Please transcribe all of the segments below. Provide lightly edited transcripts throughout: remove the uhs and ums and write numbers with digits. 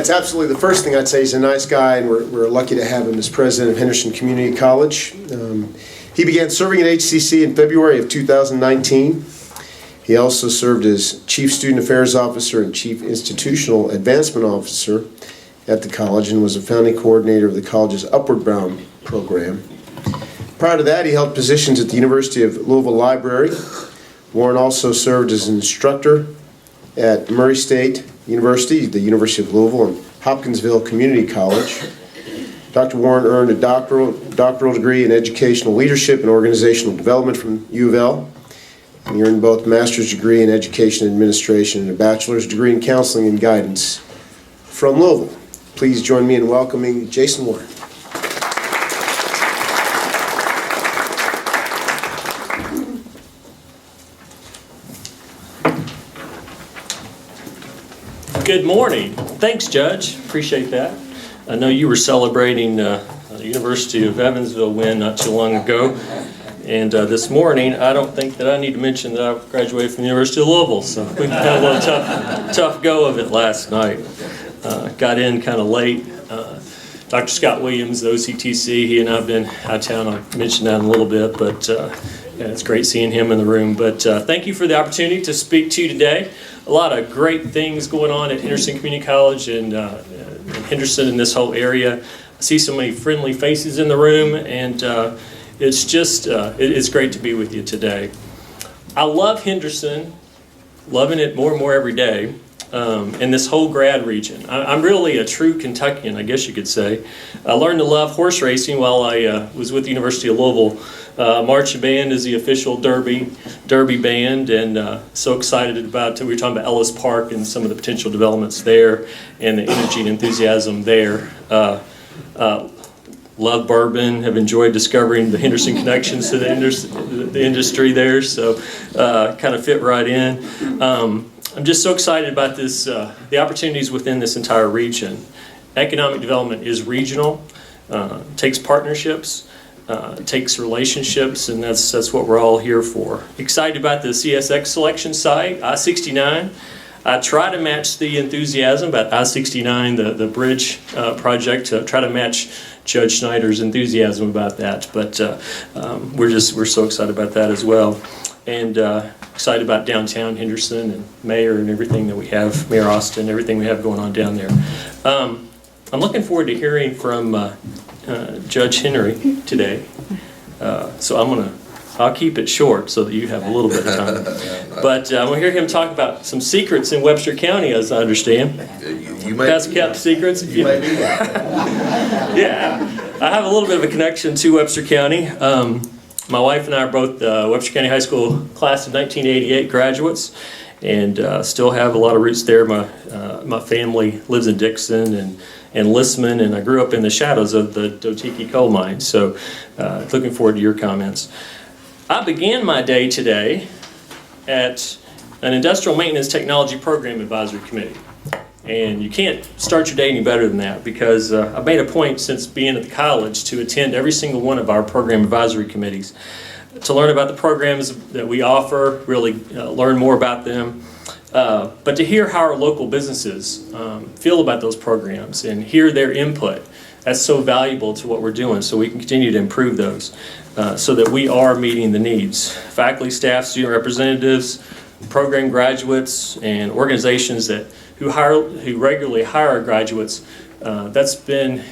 That's absolutely the first thing I'd say. He's a nice guy, and we're lucky to have him as president of Henderson Community College. He began serving at HCC in February of 2019. He also served as Chief Student Affairs Officer and Chief Institutional Advancement Officer at the college and was a founding coordinator of the college's Upward Bound program. Prior to that, he held positions at the University of Louisville Library. Warren also served as an instructor at Murray State University, the University of Louisville, and Hopkinsville Community College. Dr. Warren earned a doctoral degree in educational leadership and organizational development from U of L. And he earned both a master's degree in education administration and a bachelor's degree in counseling and guidance from Louisville. Please join me in welcoming Jason Warren. Good morning. Thanks, Judge. Appreciate that. I know you were celebrating the University of Evansville win not too long ago. And this morning, I don't think that I need to mention that I graduated from the University of Louisville. So we had a little tough go of it last night. Got in kind of late. Dr. Scott Williams, the OCTC, he and I have been out of town. I'll mention that in a little bit, but yeah, it's great seeing him in the room. But thank you for the opportunity to speak to you today. A lot of great things going on at Henderson Community College and Henderson in this whole area. I see so many friendly faces in the room, and it's just, it's great to be with you today. I love Henderson, loving it more and more every day, in this whole GRADD region. I'm really a true Kentuckian, I guess you could say. I learned to love horse racing while I was with the University of Louisville. Marching band is the official Derby band, and so excited about it. We were talking about Ellis Park and some of the potential developments there and the energy and enthusiasm there. Love bourbon, have enjoyed discovering the Henderson connections to the industry there, so kind of fit right in. I'm just so excited about this, the opportunities within this entire region. Economic development is regional, takes partnerships, takes relationships, and that's what we're all here for. Excited about the CSX selection site, I-69. I try to match the enthusiasm about I-69, the bridge project, to try to match Judge Schneider's enthusiasm about that. But we're so excited about that as well, and excited about downtown Henderson and Mayor and everything that we have, Mayor Austin, everything we have going on down there. I'm looking forward to hearing from Judge Henry today, so I'll keep it short so that you have a little bit of time. But I want to hear him talk about some secrets in Webster County, as I understand. You may best kept secrets. You may be Yeah, I have a little bit of a connection to Webster County. My wife and I are both Webster County High School class of 1988 graduates, and still have a lot of roots there. My family lives in Dixon and Listman, and I grew up in the shadows of the Dotiki coal mine. So looking forward to your comments. I began my day today at an Industrial Maintenance Technology Program Advisory Committee. And you can't start your day any better than that, because I've made a point since being at the college to attend every single one of our program advisory committees to learn about the programs that we offer, really learn more about them, but to hear how our local businesses feel about those programs and hear their input. That's so valuable to what we're doing, so we can continue to improve those so that we are meeting the needs. Faculty, staff, student representatives, program graduates, and organizations who regularly hire graduates. That's been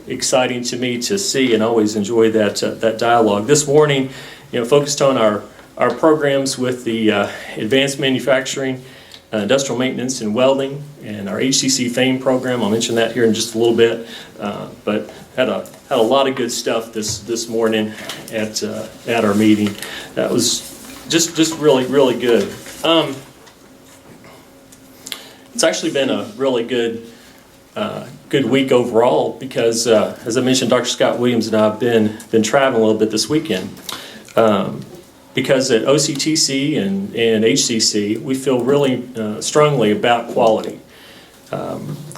exciting to me to see, and always enjoy that dialogue. This morning, focused on our programs with the advanced manufacturing, industrial maintenance and welding, and our HCC FAME program. I'll mention that here in just a little bit, but had a lot of good stuff this morning at our meeting. That was just really good. It's actually been a really good week overall, because as I mentioned, Dr. Scott Williams and I have been traveling a little bit this weekend. Because at OCTC and HCC, we feel really strongly about quality.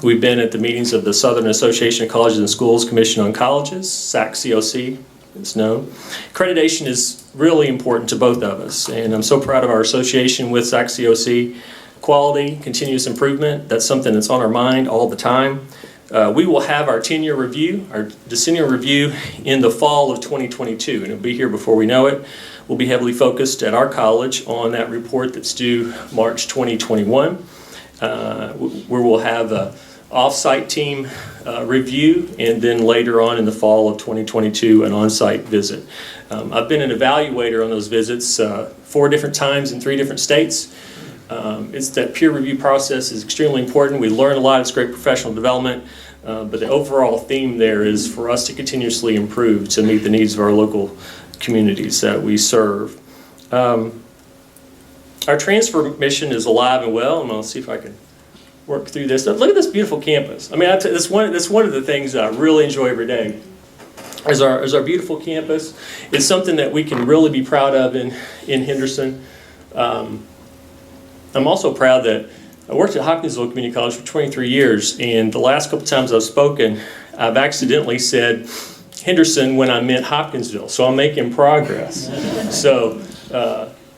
We've been at the meetings of the Southern Association of Colleges and Schools Commission on Colleges, SAC-COC, it's known. Accreditation is really important to both of us, and I'm so proud of our association with SAC-COC. quality, continuous improvement. That's something that's on our mind all the time. We will have our 10-year review, our decennial review in the fall of 2022, and it'll be here before we know it. We'll be heavily focused at our college on that report that's due March 2021, where we'll have an off-site team review, and then later on in the fall of 2022, an on-site visit. I've been an evaluator on those visits 4 different times in 3 different states. It's that peer review process is extremely important. We learn a lot. It's great professional development. But the overall theme there is for us to continuously improve to meet the needs of our local communities that we serve. Our transfer mission is alive and well. I'm going to see if I can work through this. Look at this beautiful campus. I mean, that's one of the things I really enjoy every day. Is our beautiful campus. It's something that we can really be proud of in Henderson. I'm also proud that I worked at Hopkinsville Community College for 23 years, and the last couple times I've spoken, I've accidentally said Henderson when I meant Hopkinsville, so I'm making progress. So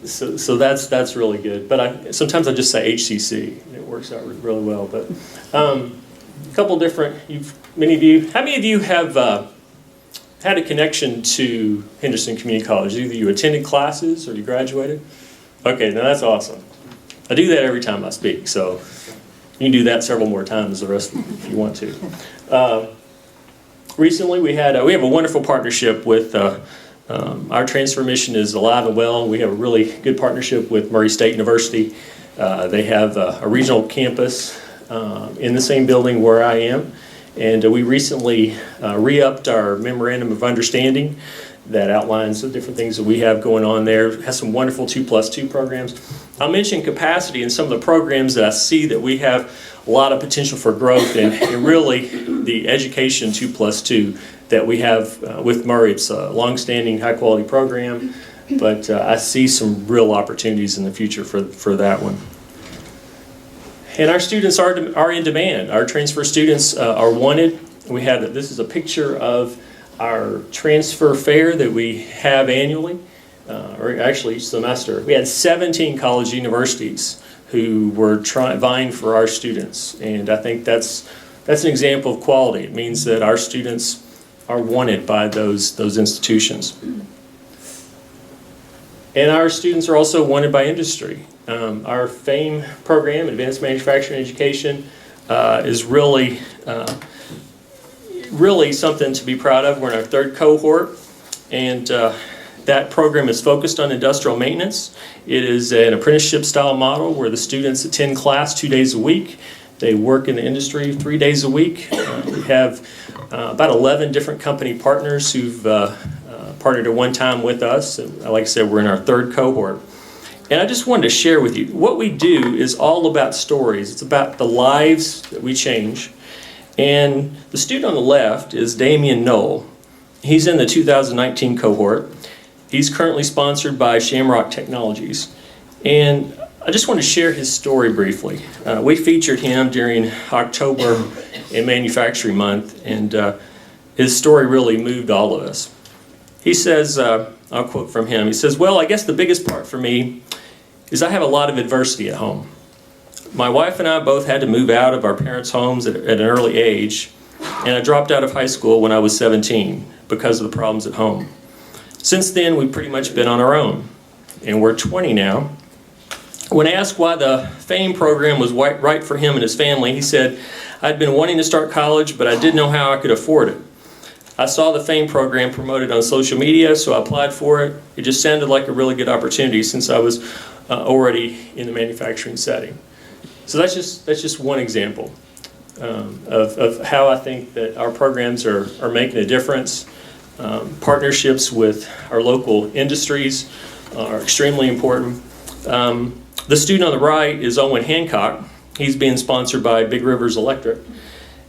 that's really good. But sometimes I just say HCC, and it works out really well. But a couple different, how many of you have had a connection to Henderson Community College? Either you attended classes or you graduated? Okay, now that's awesome. I do that every time I speak, so you can do that several more times the rest if you want to. Recently, we have a wonderful partnership with our transfer mission is alive and well. We have a really good partnership with Murray State University. They have a regional campus in the same building where I am, and we recently re-upped our memorandum of understanding that outlines the different things that we have going on there. It has some wonderful 2+2 programs. I'll mention capacity and some of the programs that I see that we have a lot of potential for growth in, and really the education 2+2 that we have with Murray. It's a long-standing, high-quality program, but I see some real opportunities in the future for that one. And our students are in demand. Our transfer students are wanted. This is a picture of our transfer fair that we have annually, or actually each semester. We had 17 college universities who were vying for our students, and I think that's an example of quality. It means that our students are wanted by those institutions. And our students are also wanted by industry. Our FAME program, Advanced Manufacturing Education, is really something to be proud of. We're in our 3rd cohort, and that program is focused on industrial maintenance. It is an apprenticeship style model where the students attend class 2 days a week. They work in the industry 3 days a week. We have about 11 different company partners who've partnered at one time with us. And like I said, we're in our 3rd cohort. And I just wanted to share with you, what we do is all about stories. It's about the lives that we change. And the student on the left is Damian Knoll. He's in the 2019 cohort. He's currently sponsored by Shamrock Technologies. And I just want to share his story briefly. We featured him during October in Manufacturing Month, and his story really moved all of us. He says, I'll quote from him, he says, "Well, I guess the biggest part for me is I have a lot of adversity at home. My wife and I both had to move out of our parents' homes at an early age, and I dropped out of high school when I was 17 because of the problems at home. Since then, we've pretty much been on our own, and we're 20 now. When asked why the FAME program was right for him and his family, he said, I'd been wanting to start college, but I didn't know how I could afford it. I saw the FAME program promoted on social media, so I applied for it. It just sounded like a really good opportunity since I was already in the manufacturing setting." So that's just one example of how I think that our programs are making a difference. Partnerships with our local industries are extremely important. The student on the right is Owen Hancock. He's being sponsored by Big Rivers Electric.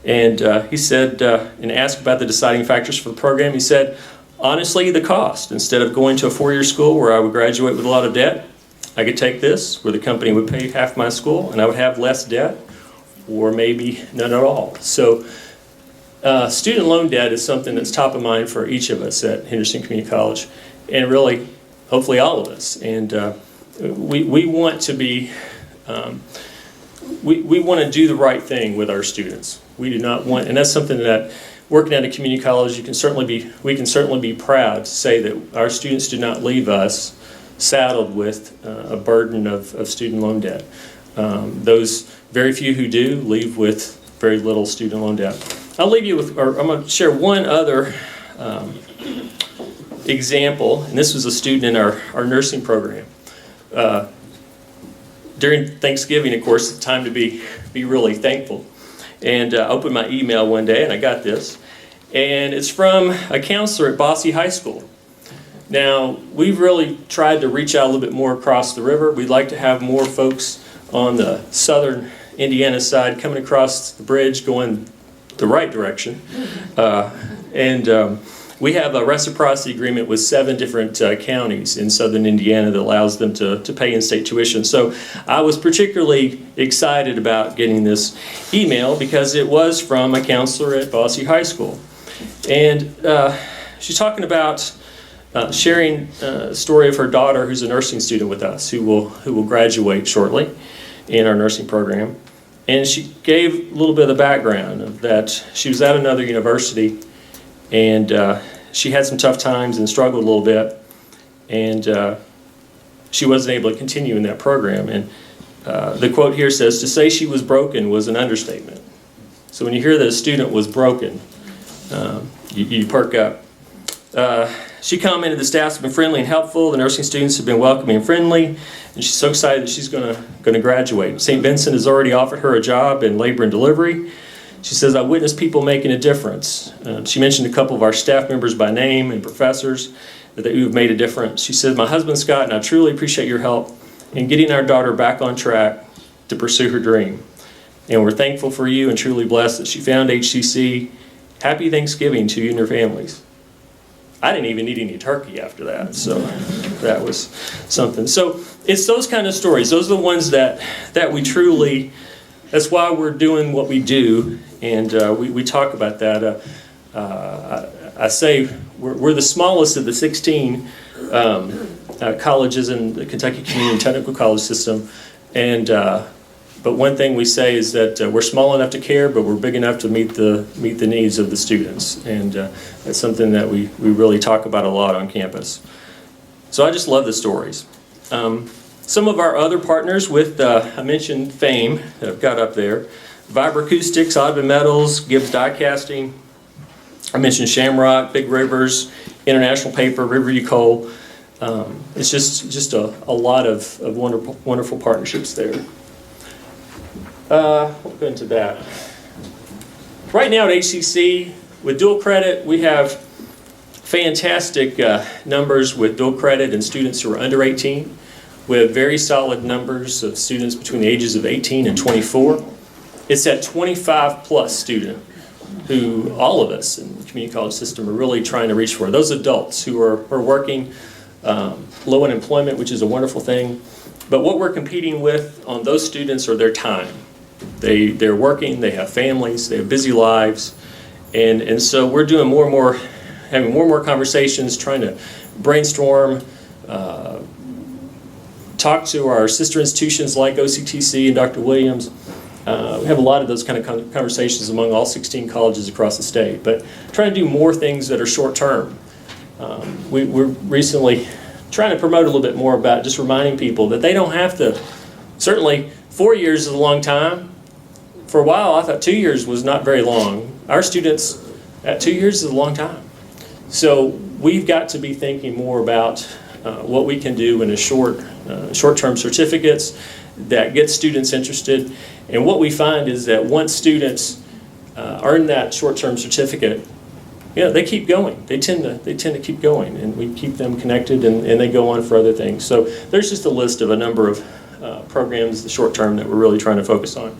And he said, and asked about the deciding factors for the program, he said, honestly, the cost. Instead of going to a 4-year school where I would graduate with a lot of debt, I could take this, where the company would pay half my school, and I would have less debt, or maybe none at all. So student loan debt is something that's top of mind for each of us at Henderson Community College, and really, hopefully all of us. And we want to be We want to do the right thing with our students. We do not want, and that's something that working at a community college, we can certainly be proud to say that our students do not leave us saddled with a burden of student loan debt. Those very few who do leave with very little student loan debt. I'll leave you with, or I'm going to share one other example, and this was a student in our nursing program. During Thanksgiving, of course, it's time to be really thankful. And I opened my email one day and I got this. And it's from a counselor at Bosse High School. Now, we've really tried to reach out a little bit more across the river. We'd like to have more folks on the southern Indiana side coming across the bridge going the right direction. We have a reciprocity agreement with 7 different counties in southern Indiana that allows them to pay in-state tuition. So I was particularly excited about getting this email because it was from a counselor at Bosse High School. And she's talking about sharing a story of her daughter who's a nursing student with us who will graduate shortly in our nursing program. And she gave a little bit of the background of that she was at another university and she had some tough times and struggled a little bit, and she wasn't able to continue in that program. And the quote here says, "To say she was broken was an understatement." So when you hear that a student was broken, you perk up. She commented, "The staff's been friendly and helpful. The nursing students have been welcoming and friendly, and she's so excited that she's going to graduate. St. Vincent has already offered her a job in labor and delivery." She says, "I witnessed people making a difference." She mentioned a couple of our staff members by name and professors who have made a difference. She said, "My husband, Scott, and I truly appreciate your help in getting our daughter back on track to pursue her dream. And we're thankful for you and truly blessed that she found HCC. Happy Thanksgiving to you and your families." I didn't even eat any turkey after that, so that was something. So it's those kind of stories. Those are the ones that we truly, that's why we're doing what we do, and we talk about that. I say we're the smallest of the 16 colleges in the Kentucky Community Technical College system, and but one thing we say is that we're small enough to care, but we're big enough to meet the needs of the students, and that's something that we really talk about a lot on campus. So I just love the stories. Some of our other partners with, I mentioned FAME, that I've got up there, Vibroacoustics, Oddman Metals, Gibbs Die Casting. I mentioned Shamrock, Big Rivers, International Paper, Riverview Coal. It's just a lot of wonderful partnerships there. We'll go into that. Right now at HCC, with dual credit, we have fantastic numbers with dual credit and students who are under 18. We have very solid numbers of students between the ages of 18 and 24. It's that 25 plus student who all of us in the community college system are really trying to reach for. Those adults who are working, low unemployment, which is a wonderful thing. But what we're competing with on those students are their time. They're working, they have families, they have busy lives. And so we're doing having more and more conversations, trying to brainstorm, talk to our sister institutions like OCTC and Dr. Williams. We have a lot of those kind of conversations among all 16 colleges across the state, but trying to do more things that are short term. We're recently trying to promote a little bit more about just reminding people that they don't have to, certainly 4 years is a long time. For a while I thought 2 years was not very long. Our students at 2 years is a long time. So we've got to be thinking more about what we can do in a short-term certificates that get students interested. And what we find is that once students earn that short-term certificate, they keep going. They tend to keep going, and we keep them connected, and they go on for other things. So there's just a list of a number of programs, the short term, that we're really trying to focus on.